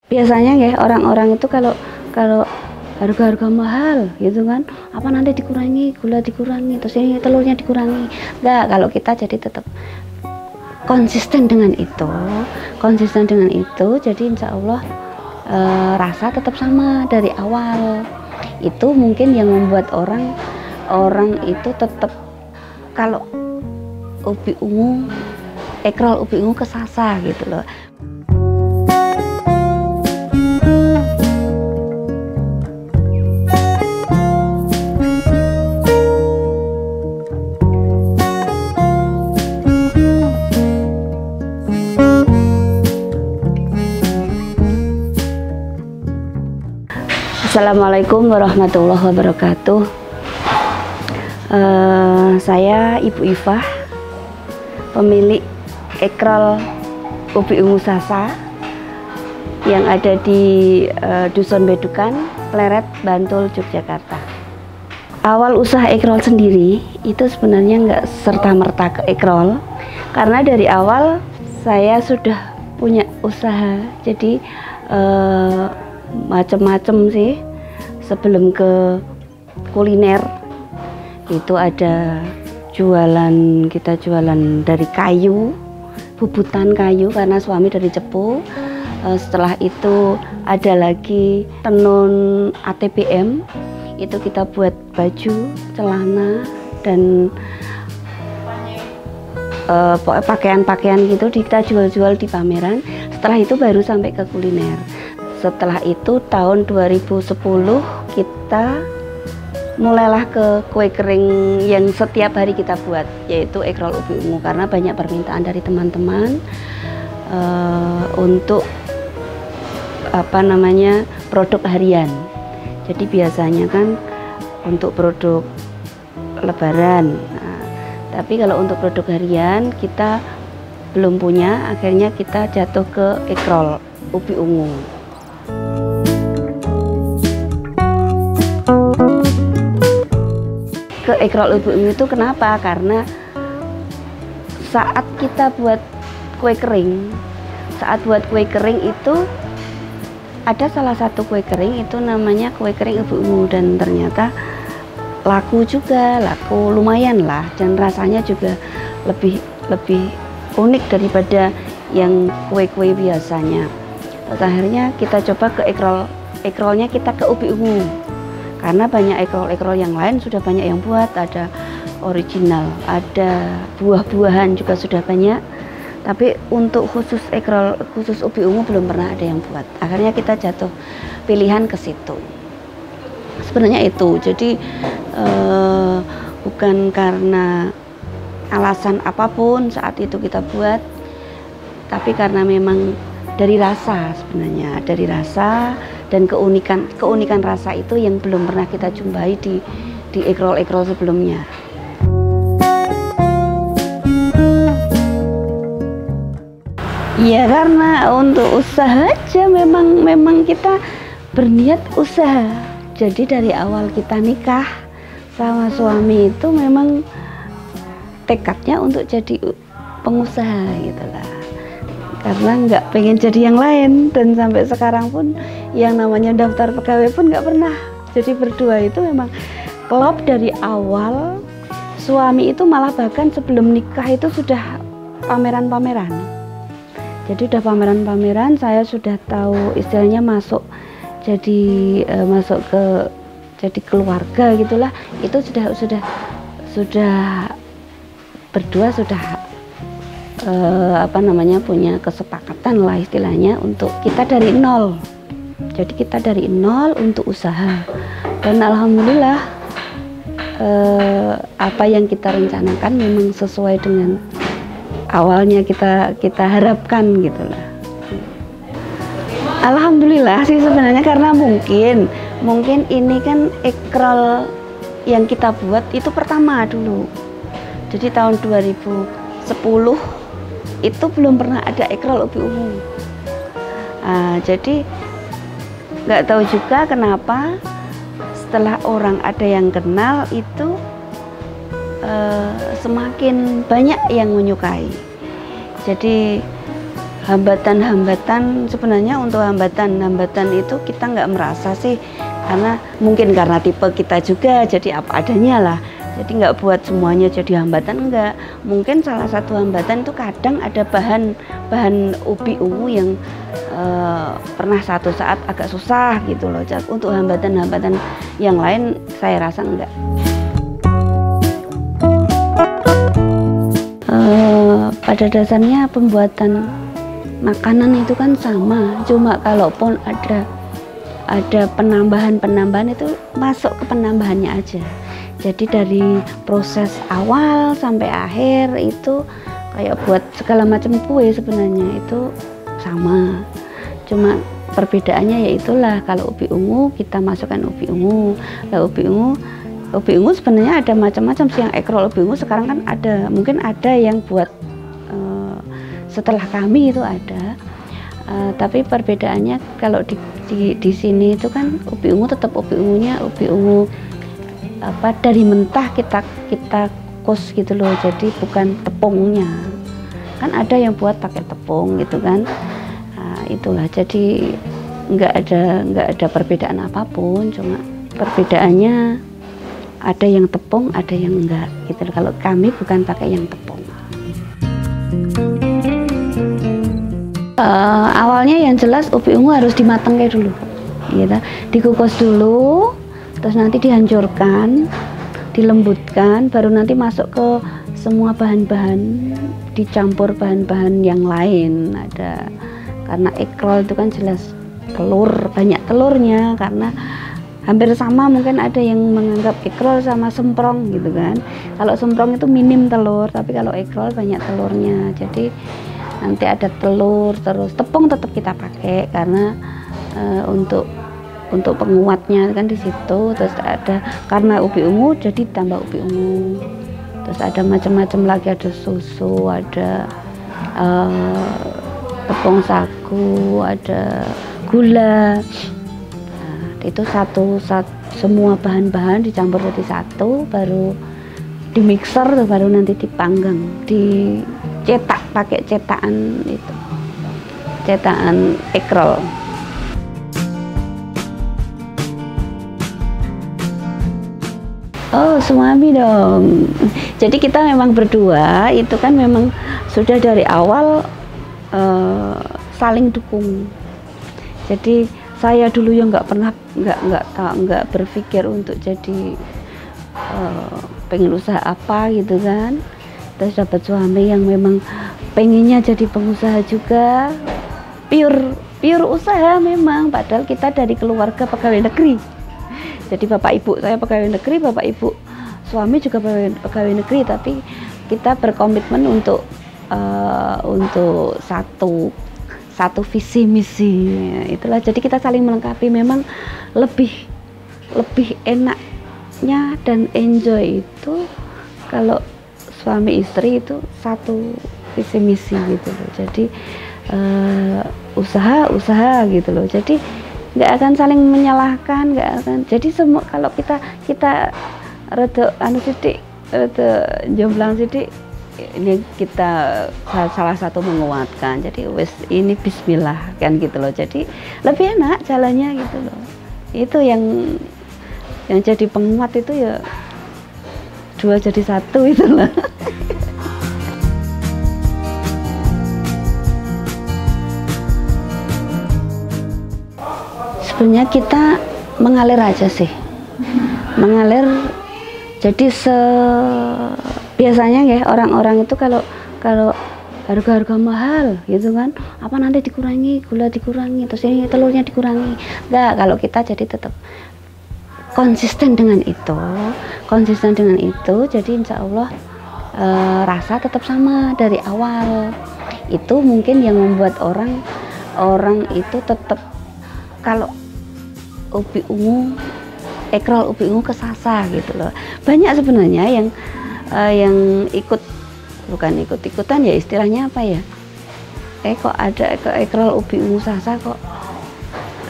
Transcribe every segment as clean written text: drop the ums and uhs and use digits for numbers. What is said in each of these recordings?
Biasanya ya orang-orang itu kalau kalau harga-harga mahal gitu kan, apa nanti dikurangi, gula dikurangi, terus ini telurnya dikurangi. Enggak, kalau kita jadi tetap konsisten dengan itu, jadi insya Allah rasa tetap sama dari awal. Itu mungkin yang membuat orang itu tetap kalau ubi ungu, ekrol ubi ungu kesasa gitu loh. Assalamualaikum warahmatullahi wabarakatuh. Saya Ibu Ifah, pemilik ekrol ubi ungu sasa yang ada di Dusun Bedukan, Pleret, Bantul, Yogyakarta. Awal usaha ekrol sendiri itu sebenarnya nggak serta-merta ke ekrol, karena dari awal saya sudah punya usaha, jadi macam-macam sih. Sebelum ke kuliner itu ada kita jualan dari kayu, bubutan kayu karena suami dari Cepu. Setelah itu ada lagi tenun ATBM, itu kita buat baju, celana dan pakaian-pakaian gitu kita jual-jual di pameran. Setelah itu baru sampai ke kuliner. Setelah itu tahun 2010 kita mulailah ke kue kering yang setiap hari kita buat, yaitu ekrol ubi ungu, karena banyak permintaan dari teman-teman untuk produk harian. Jadi biasanya kan untuk produk lebaran, tapi kalau untuk produk harian kita belum punya, akhirnya kita jatuh ke ekrol ubi ungu. Ke ekrol ubi ungu itu kenapa? Karena saat kita buat kue kering, itu ada salah satu kue kering itu namanya kue kering ubi ungu, dan ternyata laku lumayan lah, dan rasanya juga lebih unik daripada yang kue-kue biasanya. Terus akhirnya kita coba ke ekrolnya kita ke ubi ungu, karena banyak ekrol yang lain sudah banyak yang buat, ada original, ada buah-buahan juga sudah banyak, tapi untuk khusus ubi ungu belum pernah ada yang buat. Akhirnya kita jatuh pilihan ke situ. Sebenarnya itu, jadi bukan karena alasan apapun saat itu kita buat, tapi karena memang dari rasa, sebenarnya dari rasa dan keunikan rasa itu yang belum pernah kita jumpai di ekrol sebelumnya. Ya karena untuk usaha aja, memang kita berniat usaha. Jadi dari awal kita nikah sama suami itu memang tekadnya untuk jadi pengusaha gitu lah, karena nggak pengen jadi yang lain. Dan sampai sekarang pun yang namanya daftar pegawai pun nggak pernah. Jadi berdua itu memang klop dari awal. Suami itu malah bahkan sebelum nikah itu sudah pameran-pameran. Jadi udah pameran-pameran, saya sudah tahu istilahnya masuk jadi keluarga gitulah. Itu sudah berdua sudah punya kesepakatan lah istilahnya untuk kita dari nol. Jadi kita dari nol untuk usaha, dan alhamdulillah apa yang kita rencanakan memang sesuai dengan awalnya kita harapkan gitulah. Alhamdulillah sih sebenarnya, karena mungkin ini kan ekrol yang kita buat itu pertama dulu. Jadi tahun 2010 itu belum pernah ada ekrol ubi ungu. Jadi nggak tahu juga kenapa setelah orang ada yang kenal itu semakin banyak yang menyukai. Jadi hambatan-hambatan sebenarnya untuk hambatan itu kita nggak merasa sih, karena mungkin karena tipe kita juga jadi apa adanya lah, jadi nggak buat semuanya jadi hambatan, enggak. Mungkin salah satu hambatan itu kadang ada bahan ubi ungu yang pernah satu saat agak susah gitu loh. Untuk hambatan-hambatan yang lain saya rasa enggak. Pada dasarnya pembuatan makanan itu kan sama, cuma kalaupun ada penambahan itu masuk ke penambahannya aja. Jadi dari proses awal sampai akhir itu kayak buat segala macam kue sebenarnya itu sama, cuma perbedaannya yaitulah kalau ubi ungu kita masukkan ubi ungu. Lah ubi ungu sebenarnya ada macam-macam sih, yang ekrol ubi ungu sekarang kan ada, mungkin ada yang buat setelah kami itu ada, tapi perbedaannya kalau di sini itu kan ubi ungu tetap ubi ungunya ubi ungu apa dari mentah kita kukus gitu loh, jadi bukan tepungnya. Kan ada yang buat pakai tepung gitu kan. Nah, itulah, jadi nggak ada perbedaan apapun, cuma perbedaannya ada yang tepung ada yang enggak gitu loh. Kalau kami bukan pakai yang tepung. Awalnya yang jelas ubi ungu harus dimatangkan dulu gitu. Dikukus dulu, terus nanti dihancurkan, dilembutkan, baru nanti masuk ke semua bahan-bahan, dicampur bahan-bahan yang lain. Ada, karena ekrol itu kan jelas telur, banyak telurnya, karena hampir sama, mungkin ada yang menganggap ekrol sama semprong gitu kan. Kalau semprong itu minim telur, tapi kalau ekrol banyak telurnya. Jadi nanti ada telur, terus tepung tetap kita pakai karena untuk penguatnya kan di situ. Terus ada karena ubi ungu jadi tambah ubi ungu. Terus ada macam-macam lagi, ada susu, ada tepung sagu, ada gula. Nah, itu semua bahan-bahan dicampur jadi satu, baru dimixer, baru nanti dipanggang, dicetak pakai cetakan itu, cetakan ekrol. Oh, suami dong. Jadi kita memang berdua itu kan memang sudah dari awal saling dukung. Jadi saya dulu yang nggak berpikir untuk jadi pengen usaha apa gitu kan. Terus dapat suami yang memang pengennya jadi pengusaha juga, pure usaha memang, padahal kita dari keluarga pegawai negeri. Jadi bapak ibu saya pegawai negeri, bapak ibu suami juga pegawai negeri, tapi kita berkomitmen untuk satu visi misi, itulah. Jadi kita saling melengkapi, memang lebih enaknya dan enjoy itu kalau suami istri itu satu visi misi gitu loh. Jadi usaha gitu loh. Jadi nggak akan saling menyalahkan, nggak akan. Jadi semua kalau kita rada jomblang sidik, ini kita salah satu menguatkan. Jadi wes ini bismillah kan gitu loh. Jadi lebih enak jalannya gitu loh. Itu yang jadi penguat itu ya dua jadi satu itu lah. Sebenarnya kita mengalir aja sih, mengalir. Jadi biasanya ya orang-orang itu kalau harga-harga mahal gitu kan, apa nanti dikurangi, gula dikurangi, terus ini telurnya dikurangi. Enggak, kalau kita jadi tetap konsisten dengan itu, jadi insya Allah rasa tetap sama dari awal. Itu mungkin yang membuat orang itu tetap, kalau ubi ungu, ekrol ubi ungu kesasa gitu loh. Banyak sebenarnya yang bukan ikut-ikutan ya, istilahnya apa ya, kok ada ekrol ubi ungu sasa kok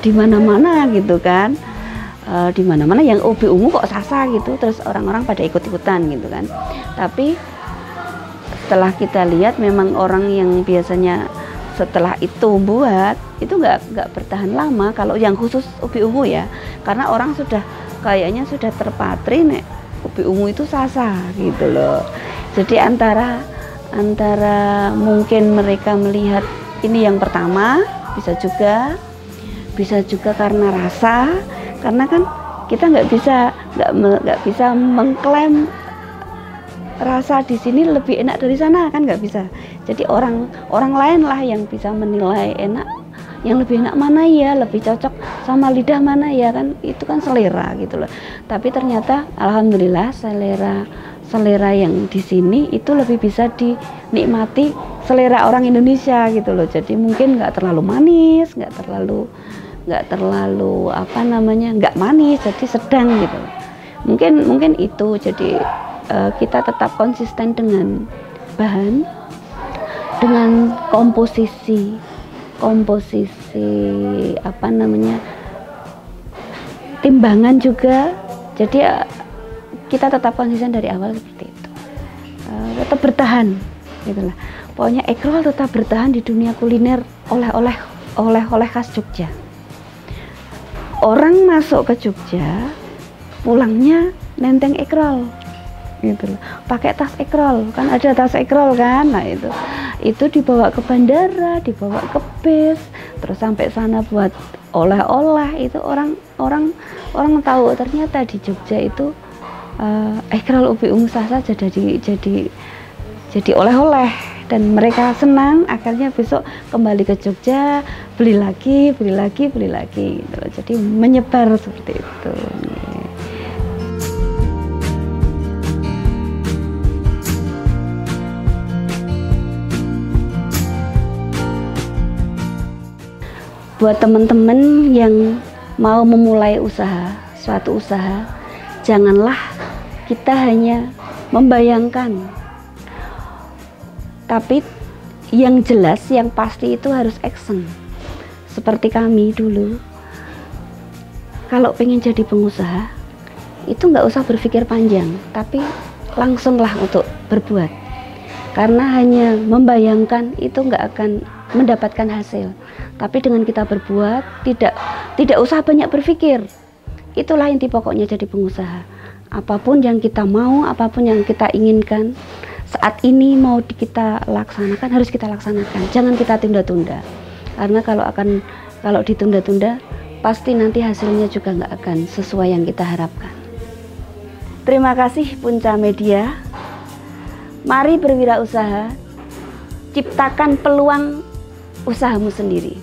di mana-mana gitu kan. Di mana-mana yang ubi ungu kok sasa gitu, terus orang-orang pada ikut-ikutan gitu kan. Tapi setelah kita lihat memang orang yang biasanya setelah itu buat itu nggak bertahan lama kalau yang khusus ubi ungu ya, karena orang sudah kayaknya sudah terpatri nek ubi ungu itu sasa gitu loh. Jadi antara mungkin mereka melihat ini yang pertama, bisa juga karena rasa, karena kan kita nggak bisa mengklaim rasa di sini lebih enak dari sana, kan nggak bisa. Jadi orang lain lah yang bisa menilai enak, yang lebih enak mana ya, lebih cocok sama lidah mana ya, kan itu kan selera gitu loh. Tapi ternyata alhamdulillah selera yang di sini itu lebih bisa dinikmati selera orang Indonesia gitu loh. Jadi mungkin nggak terlalu manis, nggak terlalu nggak manis, jadi sedang gitu. Mungkin itu. Jadi kita tetap konsisten dengan bahan, dengan komposisi timbangan juga. Jadi kita tetap konsisten dari awal seperti itu, tetap bertahan gitulah. Pokoknya egg roll tetap bertahan di dunia kuliner, oleh khas Jogja. Orang masuk ke Jogja pulangnya nenteng egg roll gitu loh, pakai tas egg roll, kan ada tas egg roll kan. Nah itu dibawa ke bandara, dibawa ke bis, terus sampai sana buat oleh-oleh. Itu orang tahu ternyata di Jogja itu egg roll ubi ungu sasa jadi oleh-oleh, dan mereka senang. Akhirnya besok kembali ke Jogja, beli lagi gitu loh. Jadi menyebar seperti itu. Buat teman-teman yang mau memulai suatu usaha, janganlah kita hanya membayangkan, tapi yang jelas, yang pasti itu harus action. Seperti kami dulu, kalau pengen jadi pengusaha, itu nggak usah berpikir panjang, tapi langsunglah untuk berbuat. Karena hanya membayangkan itu nggak akan mendapatkan hasil. Tapi dengan kita berbuat, tidak usah banyak berpikir. Itulah inti pokoknya jadi pengusaha. Apapun yang kita mau, apapun yang kita inginkan, saat ini mau kita laksanakan, harus kita laksanakan. Jangan kita tunda-tunda. Karena kalau ditunda-tunda, pasti nanti hasilnya juga nggak akan sesuai yang kita harapkan. Terima kasih Punca Media. Mari berwirausaha, ciptakan peluang usahamu sendiri.